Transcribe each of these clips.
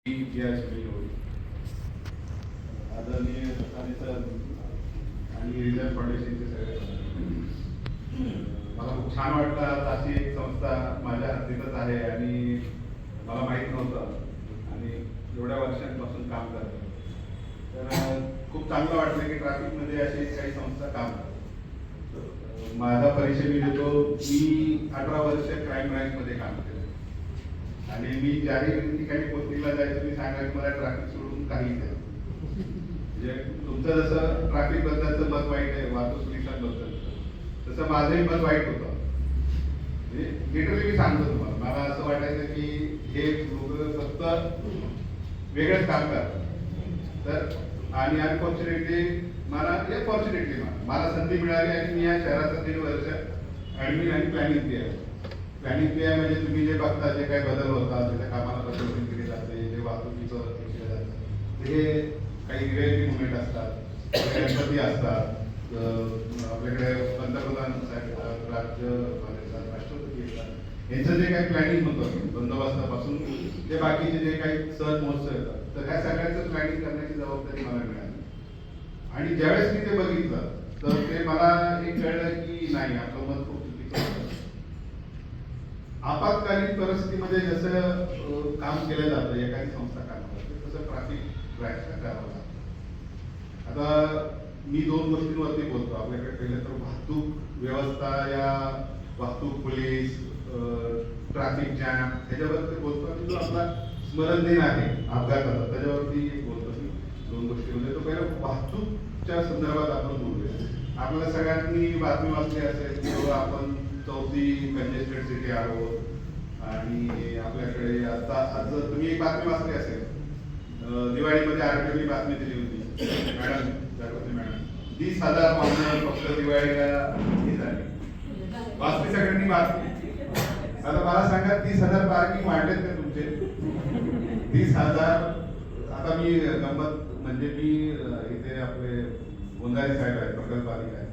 आदरणीय सत्ताने सर आणि रिझर्व्ह फाउंडेशनचे सगळे मला खूप छान वाटलं आज अशी एक संस्था माझ्या हद्दीतच आहे आणि मला माहीत नव्हतं आणि एवढ्या वर्षांपासून काम करतं तर खूप चांगलं वाटलं की ट्रॅफिकमध्ये अशी काही संस्था काम करतात. माझा परिचय मी देतो. मी 18 वर्ष क्राईम ब्रँचमध्ये काम केलं आणि मी ज्याही ठिकाणी पोस्टिंगला जायचं मी सांगायचं मला ट्रॅफिक सोडून काहीच नाही. म्हणजे तुमचं जसं ट्रॅफिक बद्दलचं मत वाईट आहे वाहतूक पोलिसांबद्दल तसं माझंही मत वाईट होतं. म्हणजे लिटरली मी सांगतो तुम्हाला मला असं वाटायचं की हे लोक फक्त वेगळंच काम करतात. तर आणि अनफॉर्च्युनेटली मला मला संधी मिळाली आणि मी या शहराचा 3 वर्ष ॲडमिन आणि प्लॅनिंग पी आहे. प्लॅनिंग पी आहे म्हणजे तुम्ही जे बघता जे काही बदल होतात त्याच्या कामाला बदल केली जाते जे वाहतुकीचं केलं जातं हे काही रिॲलिटी मुवमेंट असतात गणपती असतात आपल्याकडे पंतप्रधान राज्य राष्ट्रपती येतात यांचं जे काही प्लॅनिंग होतं बंदोबस्तापासून ते बाकीचे जे काही सण महोत्सव येतात तर ह्या सगळ्यांचं प्लॅनिंग करण्याची जबाबदारी मला मिळाली. आणि ज्यावेळेस मी ते बघितलं तर ते मला एक कळलं की नाही आपलं मत खूप चुकीचं होतं. आपत्कालीन परिस्थितीमध्ये जसं काम केलं जातं एखादी संस्था काम करते तसं ट्रॅफिक ब्रँचला करावं लागतं. आता मी 2 गोष्टींवरती बोलतो. आपल्याकडे पहिलं तर वाहतूक व्यवस्था या वाहतूक पोलीस ट्रॅफिक जॅम ह्याच्यावरती बोलतो आणि जो आपला स्मरणदिन आहे अपघाताचा त्याच्यावरती बोलतो मी 2 गोष्टीमध्ये. तो पहिला वाहतूकच्या संदर्भात आपण बोलूया. आपल्याला सगळ्यांनी बातमी वाचली असेल किंवा आपण 4थी कंजेस्टेड सिटी आहोत आणि आपल्याकडे आता आज तुम्ही एक बातमी वाचली असेल दिवाळीमध्ये आरटीओनी बातमी दिली होती मॅडम 30,000 वाहनं फक्त दिवाळीला ही झाली. वाचली सगळ्यांनी बातमी. आता मला सांगा 30,000 पार्किंग वाढलेत का तुमचे? 30,000. आता मी गंमत म्हणजे मी इथे आपले गोंधारी साहेब आहेत प्रकल्प अधिकारी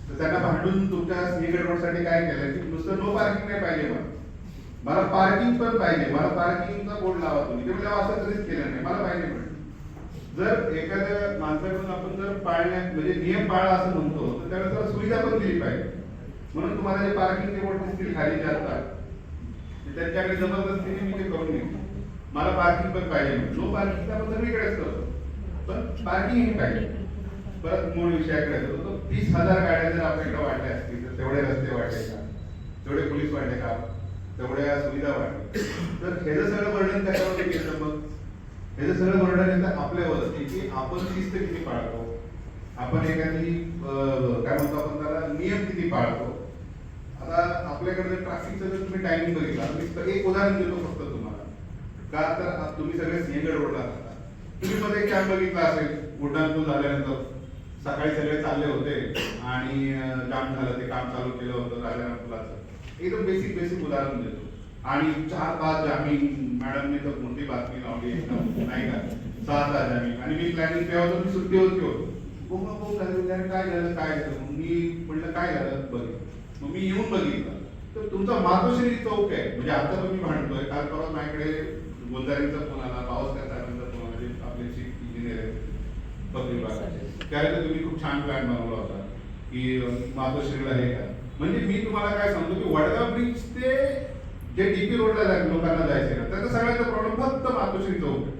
तर त्यांना भांडून तुमच्या सिंहगड रोडसाठी काय केलं की नुसतं नो पार्किंग नाही पाहिजे मला पार्किंग पण पाहिजे. मला पार्किंगचा बोर्ड लावा तुम्ही. ते म्हणजे असं कधीच केलं नाही मला पाहिजे पण जर एखाद्या माणसाकडून आपण जर पाळण्यात म्हणजे नियम पाळा असं म्हणतो तर त्यावेळेस त्याला सुविधा पण दिली पाहिजे. म्हणून तुम्हाला जे पार्किंगचे बोर्ड दिसतील खाली जे असतात त्यांच्याकडे जबरदस्तीने मी ते करून घेतो. मला पार्किंग पण पाहिजे. नो पार्किंगचा आपण सगळीकडेच करतो पण पार्किंग ही पाहिजे. परत मूळ विषयाकडे येतो. 30,000 गाड्या जर आपल्याकडे वाढल्या असतील तर तेवढे रस्ते वाढले का तेवढे पोलीस वाढले का तेवढ्या सुविधा वाढल्या तर ह्याचं सगळं वर्णन कशावर केलं मग ह्याचं सगळं वर्णन येतं आपल्यावर की आपण शिस्त किती पाळतो आपण एखादी काय म्हणतो आपण त्याला नियम किती पाळतो. आता आपल्याकडे ट्रॅफिकचं जर तुम्ही टायमिंग बघितला मी एक उदाहरण देतो फक्त तुम्हाला का तर तुम्ही सगळे सिंहगड रोडला राहता. तुम्ही मध्ये कॅम्प बघितला असेल उड्डाणपूल झाल्यानंतर सकाळी सगळे चालले होते आणि काम झालं ते काम चालू केलं होतं राजाराम पुलाचं. एकदम बेसिक उदाहरण देतो आणि 4 तास जामीन मॅडमने तर मोठी बातमी लावली एकदम नाही का 6 तास जामीन आणि मी प्लॅनिंग केव्हा होतो मी सुट्टी होती काय झालं मी म्हटलं काय झालं बघितलं मग मी येऊन बघितलं तर तुमचा मातोश्री चौक आहे म्हणजे आता पण मी भांडतोय काल परवा माझ्याकडे गोंधारींचा फोन आला पावसकर साहेबांचा फोन आला जे आपले चीफ इंजिनियर आहेत पब्लिक विभागाचे त्यावेळेला तुम्ही खूप छान प्लॅन बनवला होता की मातोश्रीला हे का म्हणजे मी तुम्हाला काय सांगतो की वडगाव ब्रिज ते जे डीपी रोडला लोकांना जायचं ना त्याचा सगळ्यांचा प्रॉब्लेम फक्त मातोश्री चौक आहे.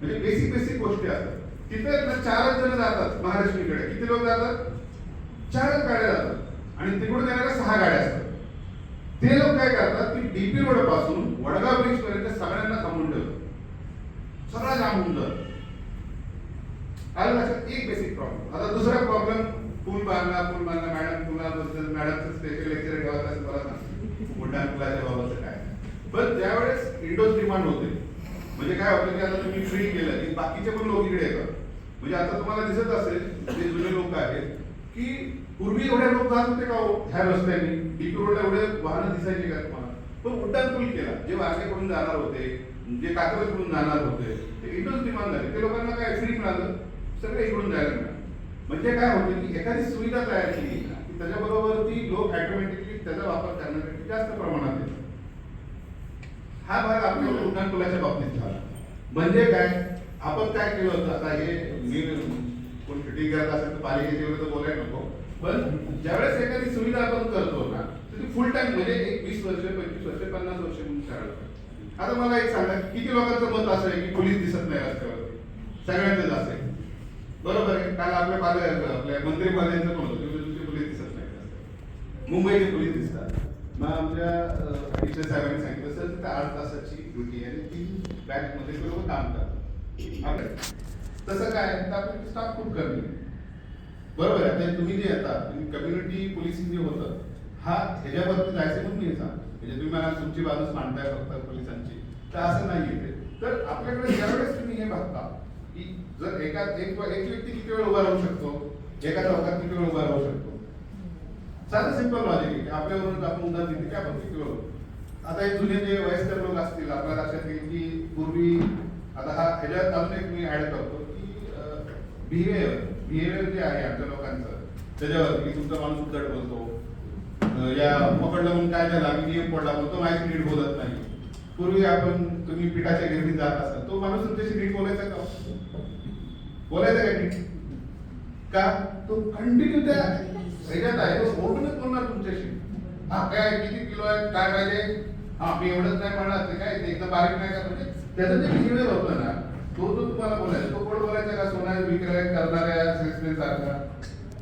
म्हणजे बेसिक गोष्टी असतात तिथे 4च जण जातात महालक्ष्मीकडे किती लोक जातात 4च गाड्या जातात आणि तिकडून येणाऱ्या 6 गाड्या असतात. ते लोक काय करतात की डीपी रोड पासून वडगाव ब्रिज पर्यंत सगळ्यांना थांबून ठेवतात सगळा जाम होऊन जातो. आलं लक्षात एक बेसिक प्रॉब्लेम. आता दुसरा प्रॉब्लेम पूल बांधला मॅडम पुलाबद्दल मॅडमचं स्पेशल लेक्चर ठेवायचं असं मला सांग उड्डाण पुलाच्या बाबतचं काय पण ज्यावेळेस इंडोज डिमांड होते म्हणजे काय होतं की आता तुम्ही फ्री केलं की बाकीचे पण लोक इकडे येतात. म्हणजे आता तुम्हाला दिसत असेल जे जुने लोक आहेत की पूर्वी एवढे लोक जात होते का ह्या रस्त्याने डीपी रोडला एवढे वाहनं दिसायचे का तुम्हाला पण उड्डाण पूल केला जे वारगेकडून जाणार होते जे कात्रजकडून जाणार होते ते इंडोज डिमांड झाले ते लोकांना काय फ्री मिळालं सगळे इकडून जायला मिळालं. म्हणजे काय होतं की एखादी सुविधा तयार केली की त्याच्याबरोबर ती लोक ऑटोमॅटिकली त्याचा वापर करण्यासाठी जास्त प्रमाणात येतात. हा भाग आपल्या उड्डाणपुलाच्या बाबतीत झाला. म्हणजे काय, आपण काय केलं होतं, आता हे मी कोण फिटिंग करत असेल तर पालिकेच्या विरुद्ध बोलायला नको, पण ज्यावेळेस एखादी सुविधा आपण करतो ना, तर ती फुल टाइम म्हणजे एक 20 वर्ष 25 वर्ष 50 वर्ष म्हणून करायला पाहिजे. आता मला एक सांगा, किती लोकांचं मत असं आहे की पोलीस दिसत नाही रस्त्यावरती? सगळ्यांचंच असेल, बरोबर आहे. काल आपल्या मंत्री पाल्यांचं पण होतं, तुमचे पोलीस दिसत नाही रस्त्यावर, मुंबईचे पोलीस दिसतात. मग आमच्या अध्यक्ष साहेबांनी सांगितलं, सर तिथे 8 तासाची ड्युटी आहे आणि 3 बॅच मध्ये सर्व काम करतात आपल्या. तसं काय तर आपण स्टाफ खूप कमी, बरोबर आहे. आता तुम्ही जे येता कम्युनिटी पोलिसिंग जे होतं, हा ह्याच्यावरती जायचं म्हणून मी सांग, म्हणजे तुम्ही मला तुमची बाजूच मांडताय फक्त पोलिसांची, तर असं नाही येते. तर आपल्याकडे ज्यावेळेस तुम्ही हे बघता की जर एक व्यक्ती किती वेळ उभा राहू शकतो, एका चौकात किती वेळ उभा राहू शकतो, साधं सिंपल लॉजिक आहे. आपल्यावरून आपण उदाहरण दिली की आपण किती वेळ, आता एक जुने जे वयस्कर लोक असतील आपल्या लक्षात येईल की पूर्वी, आता हा ह्याच्यात अजून एक मी ऍड करतो की बिहेवियर जे आहे आमच्या लोकांचं, त्याच्यावर की तुमचा माणूस उद्धट बोलतो, या पकडलं म्हणून काय झालं, आम्ही नियम पडला बोलतो, माहिती नीट बोलत नाही. पूर्वी आपण तुम्ही पिठाच्या गिरणीत जात असाल, तो माणूस तुमच्याशी नीट बोलायचा का? बोलायचं का नीट? का तो कंटिन्यू त्या ह्याच्यात आहे, तो ओढूनच बोलणार तुमच्याशी. हा काय किती किलो आहे, काय पाहिजे, हा मी एवढंच नाही म्हणणार, ते काय ते एकदम बारीक नाही का, म्हणजे त्याचं जे बिहेवियर होतं ना, तो तुम्हाला बोलायचा, तो कोण बोलायचा का सोना विक्रय करणाऱ्या सेल्समॅन सारखा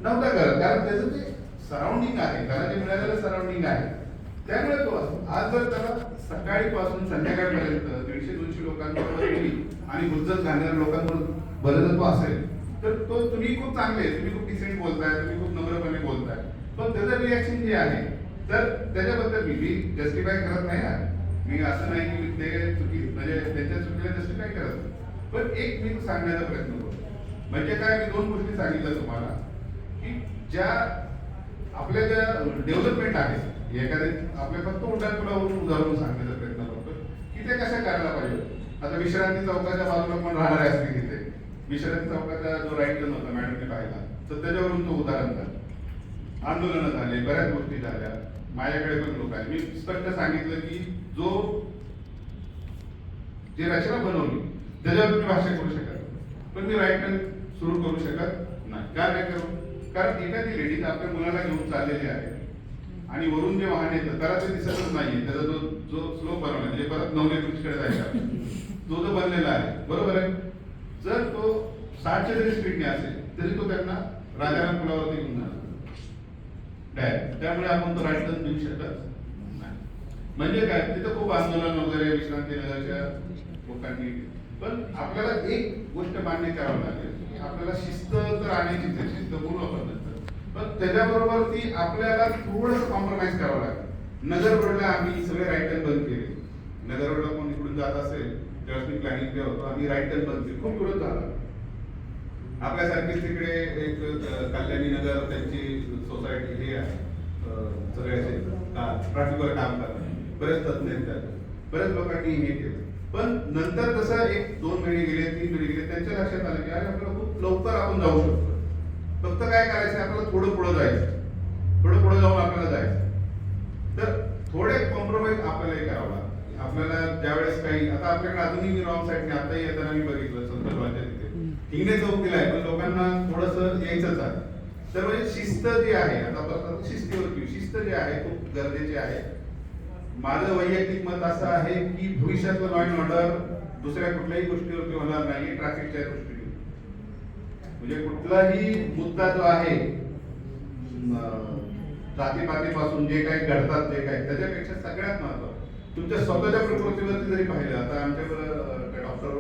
नव्हता करत, कारण त्याचं ते सराउंडिंग आहे, त्याला जे मिळालेलं सराउंडिंग आहे, त्यामुळे तो असतो. आज जर त्याला सकाळीपासून संध्याकाळपर्यंत 150-200 लोकांबरोबर आणि गुजर घालणाऱ्या लोकांबरोबर जर तो असेल, तर तो तुम्ही खूप चांगले, तुम्ही खूप डिसेंट बोलताय, तुम्ही खूप नम्रपणे बोलताय, पण त्याचं रिॲक्शन जे आहे, तर त्याच्याबद्दल मी जस्टिफाय करत नाही ना, मी असं नाही की ते चुकी म्हणजे त्यांच्या चुकीला जस्टिफाय करत नाही, पण एक मी सांगण्याचा प्रयत्न करतो. म्हणजे काय, मी 2 गोष्टी सांगितल्या तुम्हाला की ज्या आपल्या ज्या डेव्हलपमेंट आहे, एखाद्या आपल्या फक्त उड्डाणपुलावरून उदाहरण सांगण्याचा प्रयत्न करतो की ते कशा करायला पाहिजे. आता विश्रांती चौकाच्या बाजूला पण राहणार असते तिथे, विश्रांती चौकाचा जो राईट टर्न होता मॅडमने पाहिला, तर त्याच्यावरून तो उदाहरण झालं. आंदोलनं झाले, बऱ्याच गोष्टी झाल्या, माझ्याकडे पण लोक आहे. मी स्पष्ट सांगितलं की जो जे रचना बनवली त्याच्यावर तुम्ही भाष्य करू शकत, पण मी राईट टर्न सुरू करू शकत नाही. का नाही करू? कारण एखादी लेडीज आपल्या मुलाला घेऊन चाललेली आहे आणि वरून जे वाहन येतं त्याला ते दिसतच नाहीये, त्याचा जो स्लोप बनवला म्हणजे परत नवले ब्रिजकडे जायचा तो जो बनलेला आहे, बरोबर आहे. जर तो 60च्या जरी स्पीडने असेल तरी तो त्यांना राजाराम पुलावरती घेऊन जाणार, त्यामुळे आपण तो राईट टर्न देऊ शकत नाही. म्हणजे काय, तिथं खूप आंदोलन वगैरे विश्रांती नगरच्या लोकांनी, पण आपल्याला एक गोष्ट मान्य करावं लागेल की आपल्याला शिस्त तर आणायचीच आहे, शिस्त बोलू आपण नंतर, पण त्याच्याबरोबर ती आपल्याला थोडंसं कॉम्प्रोमाइज करावं लागेल. नगर रोडला आम्ही सगळे राईट टर्न बंद केले. नगर रोडला कोण इकडून जात असेल तेव्हा मी प्लॅनिंग केलं होतं, आम्ही राईट टर्न बंद केले, खूप विरोध झाला. आपल्यासारखीच तिकडे एक कल्याणी नगर त्यांची सोसायटी हे आहे, सगळे ट्रॅफिकवर काम करतात, बरेच तज्ञ आहेत, बऱ्याच लोकांनी हे केलं. पण नंतर कसं 1-2 महिने गेले, 3 महिने गेले, त्यांच्या लक्षात आलं की अरे आपल्याला खूप लवकर आपण जाऊ शकतो. फक्त काय करायचं, आपल्याला थोडं पुढे जायचं, थोडं पुढे जाऊन आपल्याला जायचं. तर थोडे कॉम्प्रोमाइज आपल्याला करावं लागतं. आपल्याला ज्यावेळेस काही, आता आपल्याकडे अजूनही मी रॉंग साईडने आताही येताना मी बघितलं संदर्भाच्या तिथे हिंगणे चौक दिलाय, पण लोकांना थोडंसं यायचंच आहे. तर म्हणजे शिस्त जी आहे, आता शिस्तीवरती शिस्त जी आहे खूप गरजेची आहे. माझं वैयक्तिक मत असं आहे की भविष्यातलं लॉ अँड ऑर्डर दुसऱ्या कुठल्याही गोष्टीवरती होणार नाही, ट्रॅफिकच्या दृष्टीने. म्हणजे कुठलाही मुद्दा जो आहे जातीपातीपासून जे काही घडतात जे काही, त्याच्यापेक्षा सगळ्यात महत्त्वाचं तुमच्या स्वतःच्या प्रकृतीवरती जरी पाहिलं. आता आमच्याकडे डॉक्टर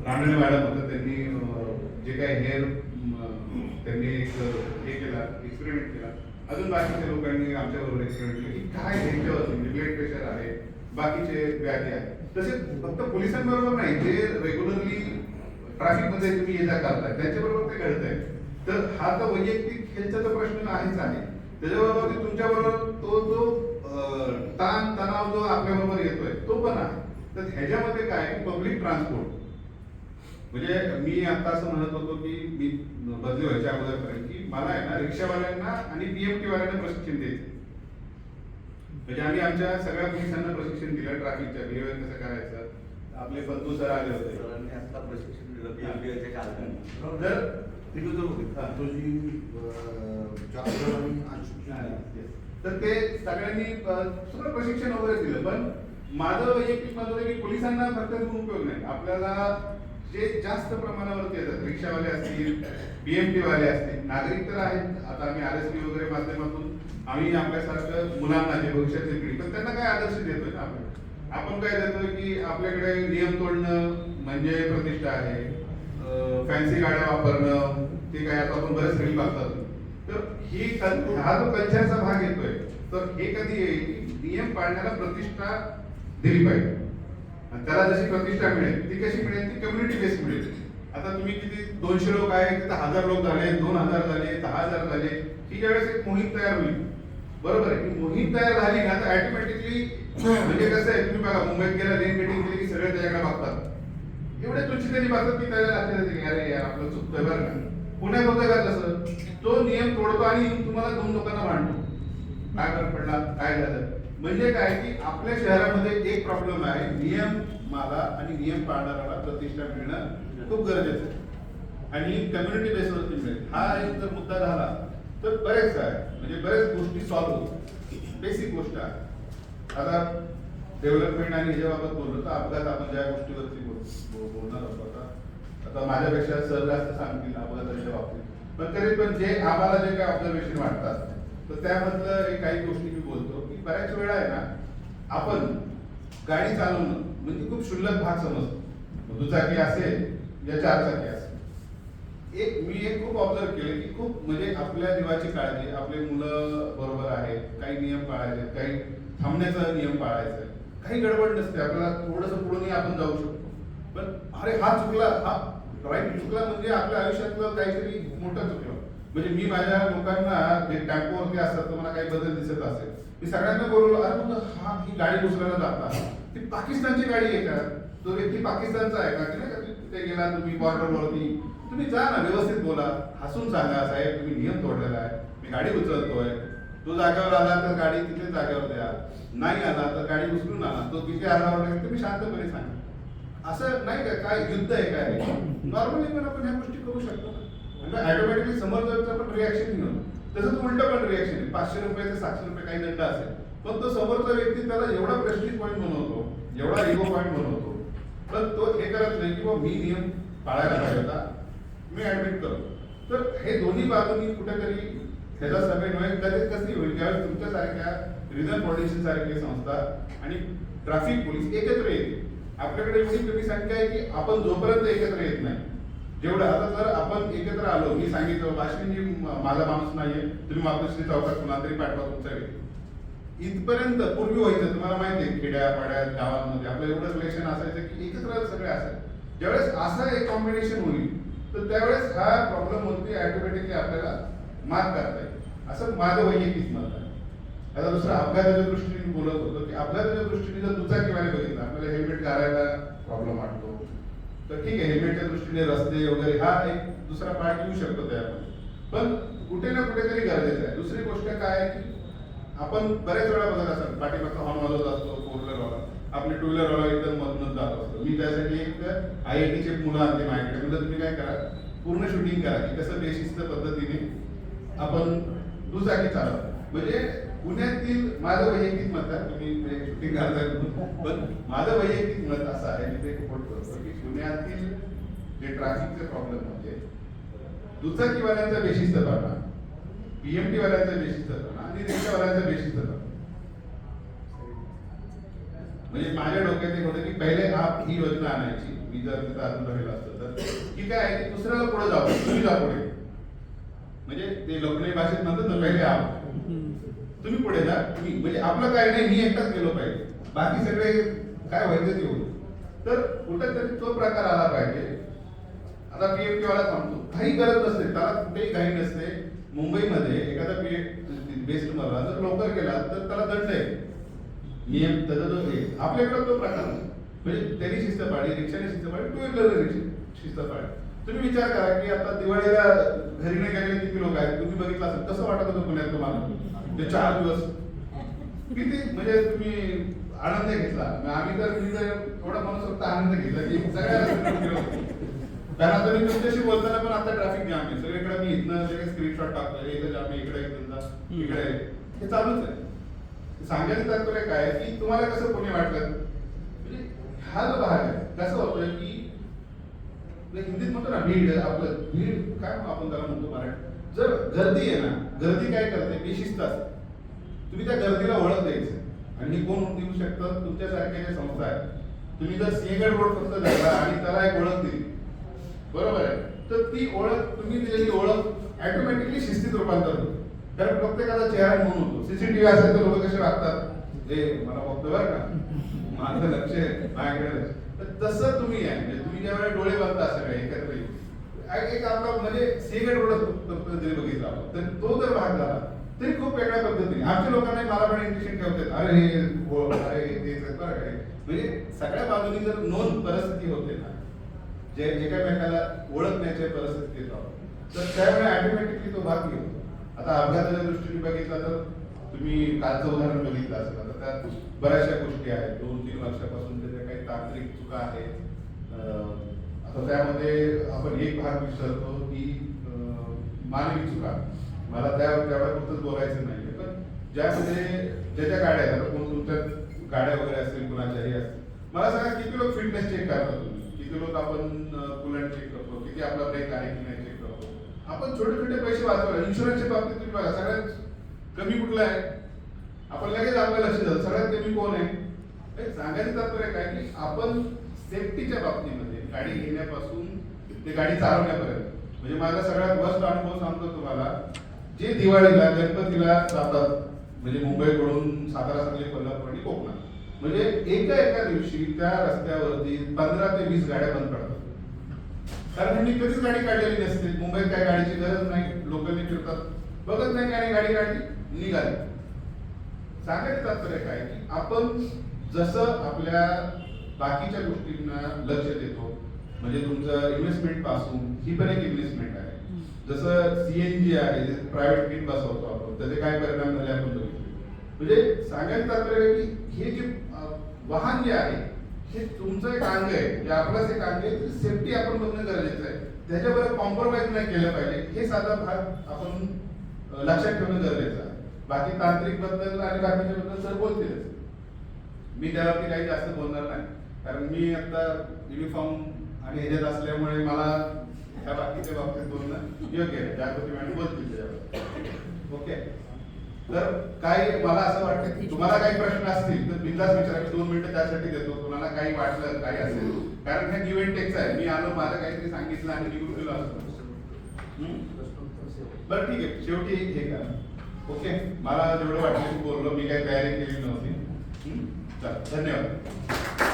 रानडे मॅडम होतं, त्यांनी जे काही हेअर त्यांनी एक हे केला, एक्सपेरिमेंट केला. अजून बाकीच्या लोकांनी आमच्याबरोबर एक्सपेरिमेंट केले की काय ह्याच्यावर म्हणजे ब्लड प्रेशर आहे, बाकीचे व्याधी आहेत. तसेच फक्त पोलिसांबरोबर नाही, जे रेग्युलरली ट्रॅफिक मध्ये तुम्ही ये जा करताय त्यांच्याबरोबर ते घडतंय. तर हा तर वैयक्तिक हेल्थचा तर प्रश्न आहेच आहे, त्याच्याबरोबर तुमच्याबरोबर तो जो ताण तणाव जो आपल्याबरोबर येतोय तो पण आहे. तर ह्याच्यामध्ये काय पब्लिक ट्रान्सपोर्ट, म्हणजे मी आता असं म्हणत होतो की मी बदली व्हायच्या अगोदरपर्यंत की मला आहे ना रिक्षावाल्यांना आणि पीएमटी वाल्यांना प्रशिक्षण द्यायचं. म्हणजे आम्ही आमच्या सगळ्या पोलिसांना प्रशिक्षण दिलं, ट्रॅफिकचं बिहेवियर कसं करायचं. आपले बंधू सर आले होते, सरांनी आता प्रशिक्षण दिलं BMPI च्या कालखंड. तर तो जी जागर आणि आशुष तर ते सगळ्यांनी सगळं प्रशिक्षण वगैरे दिलं. पण माझं वैयक्तिक मत होतं की पोलिसांना फक्त उपयोग नाही, आपल्याला जे जास्त प्रमाणावरती येतात, रिक्षावाले असतील, BMT वाले असतील, नागरिक तर आहेत. आता आम्ही RSP वगैरे माध्यमातून आम्ही आपल्यासारखं मुलांना, जे भविष्यातील पिढी, पण त्यांना काय आदर्श देतोय ना आपण काय देतोय की आपल्याकडे नियम तोडणं म्हणजे प्रतिष्ठा आहे, फॅन्सी गाड्या वापरणं, ते काय आता आपण बरेच रील बघतात. तर हा जो कल्चरचा भाग येतोय, तर हे कधी येईल की नियम पाळण्याला प्रतिष्ठा दिली पाहिजे. आणि त्याला जशी प्रतिष्ठा मिळेल ती कशी मिळेल, ती कम्युनिटी बेस मिळेल. आता तुम्ही किती 200 लोक आहे, तिथे 1000 लोक झाले, 2000 झाले, 10,000 झाले, ही ज्यावेळेस एक मोहीम तयार होईल, बरोबर आहे, ही मोहीम तयार झाली ना तर ऑटोमॅटिकली म्हणजे कसं आहे, तुम्ही बघा मुंबईत गेला, लेन गेटिंग केली की सगळे त्याच्याकडे बघतात, एवढे तुच्छतेने बघतात की त्याला लक्षात येते अरे यार आपलं चुकतोय बरं का. पुण्यात होतं का तसं, तो नियम तोडतो आणि येऊन तुम्हाला 2 लोकांना भांडतो, काय फरक पडला, काय झालं. म्हणजे काय की आपल्या शहरामध्ये एक प्रॉब्लेम आहे, नियम मला आणि नियम पाळणाऱ्याला प्रतिष्ठा मिळणं खूप गरजेचं आहे आणि कम्युनिटी बेसवरती मिळेल. हा एक जर मुद्दा झाला तर बरेच आहे, म्हणजे बरेच गोष्टी सॉल्व्ह होतात. बेसिक गोष्ट आहे. आता डेव्हलपमेंट आणि ह्याच्याबाबत बोललो तर अपघात, आपण ज्या गोष्टीवरती बोलणार होतो आता माझ्यापेक्षा सर जास्त सांगतील अपघाताच्या बाबतीत, पण तरी पण जे आम्हाला जे काही ऑब्झर्वेशन वाटतात तर त्यामधलं एक काही गोष्टी मी बोलतो की बऱ्याच वेळा आहे ना आपण गाडी चालवणं म्हणजे खूप क्षुल्लक भाग समजतो, दुचाकी असेल या चारचाकी असेल. मी एक खूप ऑब्झर्व केलं की खूप म्हणजे आपल्या जीवाची काळजी, आपले मुलं बरोबर आहेत, काही नियम पाळायचे, काही थांबण्याचा नियम पाळायचा आहे, काही गडबड नसते, आपल्याला थोडंसं पुढे आपण जाऊ शकतो. पण अरे हा चुकला, हा राईट चुकला म्हणजे आपल्या आयुष्यातलं काहीतरी मोठं चुकलं. म्हणजे मी माझ्या लोकांना जे टेम्पोवरती असतात तुम्हाला काही बदल दिसत असेल, मी सगळ्यांना बोललो अरे मग हा ही गाडी दुसऱ्याला जातात, ती पाकिस्तानची गाडी आहे का, तो व्यक्ती पाकिस्तानचा आहे का, की नाही का तिथे गेला तुम्ही बॉर्डरवरती, तुम्ही जा ना, व्यवस्थित बोला, हसून सांगा साहेब तुम्ही नियम तोडलेला आहे, मी गाडी उचलतोय, तो जागेवर आला तर गाडी तिथे जागेवर द्या, नाही आला तर गाडी उचलून आला, तो तिथे आला वगैरे तुम्ही शांतपणे सांगा. असं नाही का काय युद्ध आहे काय, नॉर्मली पण आपण ह्या गोष्टी करू शकतो ना, ऑटोमॅटिकली समोरचा पण रिॲक्शन घेऊन. तसंच उलट पण रिॲक्शन आहे, 500 रुपये ते 700 रुपये काही दंड असेल, पण तो समोरचा व्यक्ती त्याला एवढा प्रेस्टिज पॉईंट बनवतो, एवढा इगो पॉईंट बनवतो, पण तो हे करत नाही की मी नियम पाळायला पाहिजे होता, मी ऍडमिट करतो. तर हे दोन्ही बाजूनी कुठेतरी ह्याचा समन्वय कधीच कशी होईल, ज्यावेळेस तुमच्यासारख्या रिजन प्रोटेक्शन सारखी संस्था आणि ट्रॅफिक पोलीस एकत्र येतील. आपल्याकडे एवढी कमी संख्या आहे की आपण जोपर्यंत एकत्र येत नाही, जेवढं आता जर आपण एकत्र आलो, मी सांगितलं वाशिमजी माझा माणूस नाहीये, तुम्ही मातोश्री चौकात कुणा तरी पाठवा तुमचा व्यक्ती, इथपर्यंत पूर्वी व्हायचं. तुम्हाला माहिती आहे खेड्यापाड्यात गावांमध्ये आपलं एवढं रिलेशन असायचं की एकत्र सगळे असायचे. ज्यावेळेस असं एक कॉम्बिनेशन होईल तर त्यावेळेस हा प्रॉब्लेम वरती ऑटोमॅटिकली आपल्याला मात करता येईल, असं माझं वैयक्तिक मत आहे. आता दुसरं अपघाताच्या दृष्टीने मी बोलत होतो की अपघाताच्या दृष्टीने जर दुचाकीवाले बघितलं, आपल्याला हेल्मेट घालायला प्रॉब्लेम वाटतो, तर ठीक आहे हेल्मेटच्या दृष्टीने रस्ते वगैरे हा एक दुसरा पार्ट येऊ शकतो त्यामध्ये, पण कुठे ना कुठेतरी गरजेचं आहे. दुसरी गोष्ट काय आहे की आपण बऱ्याच वेळा बघत असाल पाठीमागचा हॉर्न वाजवत असतो, 4 व्हीलरवाला आपले 2 व्हीलरवाला एकदम मधूनच जात असतो. मी त्यासाठी एक IITचे मुलं आणते माझ्याकडे, म्हणजे तुम्ही काय करा पूर्ण शूटिंग करा की कसं बेशिस्त पद्धतीने आपण दुचाकी चालवतो. म्हणजे पुण्यातील माझं वैयक्तिक मत आहे, तुम्ही शूटिंग घालताय पण माझं वैयक्तिक मत असं आहे, मी ते सपोर्ट करतो की पुण्यातील जे ट्रॅफिकचे प्रॉब्लेम म्हणजे दुचाकीवाल्यांचा बेशिस्तपणा, BMT वाल्यांचा बेशिस्तपणा आणि रिक्षावाल्यांचा बेशिस्तपणा. म्हणजे माझ्या डोक्यात एक होतं की पहिले ही योजना आणायची, मी जर तिथं अजून राहिलो असतो तर की काय की दुसऱ्याला पुढे जाऊ, तुम्ही जा पुढे, म्हणजे ते लोकशाही भाषेत म्हणतात ना पहिले आप, तुम्ही पुढे जा, तुम्ही म्हणजे आपलं काय नाही, मी एकटाच गेलो पाहिजे, बाकी सगळे काय व्हायचं ते होईल. तर कुठेतरी तो प्रकार आला पाहिजे. आता BMT वाला थांबतो, काही गरज नसते, त्याला कुठेही काही नसते. मुंबईमध्ये एखादा बेस्ट मला जर लवकर गेला तर त्याला दंड आहे, नियम त्याचा जो आहे. आपल्याकडे तो प्रकार नाही, म्हणजे त्यांनी शिस्त पाळली, रिक्षाने शिस्त पाळली, 2 व्हीलर शिस्त पाळली. तुम्ही विचार करा की आता दिवाळीला घरी नाही गेलेले किती लोक आहेत, तुम्ही बघितलं असेल कसं वाटत होतं पुण्यात तुम्हाला ते 4 दिवस. किती म्हणजे तुम्ही आनंद घेतला. मी तर एवढा फक्त आनंद घेतला की सगळ्या रस्त्यावर फिरत होतो. कारण आता मी तुमच्याशी बोलताना पण आता ट्रॅफिक जाम आहे सगळीकडे. मी इथनं सगळे स्क्रीनशॉट टाकतोय, इथं जाम आहे, इकडे एक धंदा, इकडे आहे. हे चालूच आहे. सांगायचं तात्पर्य काय की तुम्हाला कसं कोणी वाटलं म्हणजे हा जो भाग आहे कसं होतोय की हिंदीत म्हणतो ना भीड, आपलं भीड काय आपण त्याला म्हणतो मराठी, जर गर्दी आहे ना, गर्दी काय करते बेशिस्त असते. तुम्ही त्या गर्दीला ओळख द्यायचं आणि हे कोण देऊ शकतं, तुमच्यासारख्या ज्या संस्था आहेत. तुम्ही जर सिंहगड रोड फक्त धरला आणि त्याला एक ओळख दिली, बरोबर आहे, तर ती ओळख तुम्ही दिलेली ओळख ऑटोमॅटिकली शिस्तीत रूपांतर होते. कारण प्रत्येकाचा चेहरा म्हणून होतो. सीसीटीव्ही असेल तर लोक कसे वागतात, हे मला बघतो बरं का, माझं लक्ष आहे माझ्याकडे. तर तसं तुम्ही आहे म्हणजे तुम्ही ज्या वेळेला डोळे बघता सगळे एकत्र एक आपला म्हणजे सिंहगड रोड जरी बघितला आपण तर तो जर भाग झाला तरी खूप वेगळ्या पद्धतीने आमच्या लोकांना मला पण इंट्रेशन ठेवतात. अरे हे अरे ते बरं काय म्हणजे सगळ्या बाजूनी जर नोंद परिस्थिती होते ना, जे एकामेकाला ओळखण्याच्या परिस्थितीत येतो तर त्यावेळेला ऑटोमॅटिकली तो भाग घेतो. आता अपघाताच्या दृष्टीने बघितला तर तुम्ही कालचं उदाहरण बघितलं असेल. आता त्यात बऱ्याचशा गोष्टी आहेत. 2-3 वर्षापासून त्याच्या काही तांत्रिक चुका आहेत. आता त्यामध्ये आपण एक भाग विसरतो की मानवी चुका. मला त्यावेळेपुरतच बोलायचं नाही, पण ज्यामध्ये ज्याच्या गाड्या आहेत, आता कोण तुमच्या गाड्या वगैरे असतील कुणाच्याही असतील, मला सांगा किती लोक फिटनेस चेक करता तुम्ही, किती लोक आपण कुलंट चेक करतो, किती आपला ब्रेक आहे की नाही चेक करतो. आपण छोटे छोटे पैसे वाचवले. इन्शुरन्सच्या बाबतीत तुम्ही बघा, सगळ्यात कमी कुठला आहे, आपण लगेच आपलं लक्ष द्याल सगळ्यात कमी कोण आहे. सांगायचं तात्पर्य काय की आपण सेफ्टीच्या बाबतीमध्ये गाडी घेण्यापासून ते गाडी चालवण्यापर्यंत, म्हणजे माझा सगळ्यात वर्स्ट अनुभव सांगतो तुम्हाला. जे दिवाळीला गणपतीला जातात म्हणजे मुंबईकडून सातारा, सांगली, कोल्हापूर आणि कोकणात, म्हणजे एका दिवशी त्या रस्त्यावरती 15 ते 20 गाड्या बंद पडतात. कारण त्यांनी कधीच गाडी काढलेली नसते. मुंबईत काय गाडीची गरज नाही, लोकांनी फिरतात, बघत नाही आणि गाडी काढली निघाली. सांगायचं तात्पर्य काय की आपण जसं आपल्या बाकीच्या गोष्टींना लक्ष देतो, म्हणजे तुमचं इन्व्हेस्टमेंट पासून ही पण एक इन्व्हेस्टमेंट आहे. जसं सीएनजी आहे, प्रायव्हेट किट बसवतो आपण, त्याचे काय परिणाम झाले आपण बघितले. म्हणजे सांगायचं तात्पर्य की हे जे वाहन जे आहे हे तुमचं एक अंग आहे, हे आपलंच एक अंग आहे. सेफ्टी आपण बघणं गरजेचं आहे. त्याच्याबरोबर कॉम्प्रोमाइज नाही केलं पाहिजे, हे साधा भाग आपण लक्षात ठेवणं गरजेचं आहे. बाकी तांत्रिक बद्दल आणि बाकीच्या बद्दल सर बोलतीलच, मी त्यावरती काही जास्त बोलणार नाही. कारण मी आता युनिफॉर्म आणि ह्याच्यात असल्यामुळे मला ह्या बाकीच्या बाबतीत बोलणं योग्य आहे. जागृती मॅडम बोलतील त्याच्यावर. ओके, तर काय मला असं वाटतं की तुम्हाला काही प्रश्न असतील तर बिंदास विचारा. मी 2 मिनिटं त्यासाठी देतो. तुम्हाला काही वाटलं काही असेल, कारण हे गिव्ह अँड टेकचं आहे. मी आलो, माझं काहीतरी सांगितलं आणि निघून गेलो असतो. बरं ठीक आहे, शेवटी हे करा. ओके, मला जेवढं वाटलं की बोललो, मी काही तयारी केली नव्हती. चला, धन्यवाद.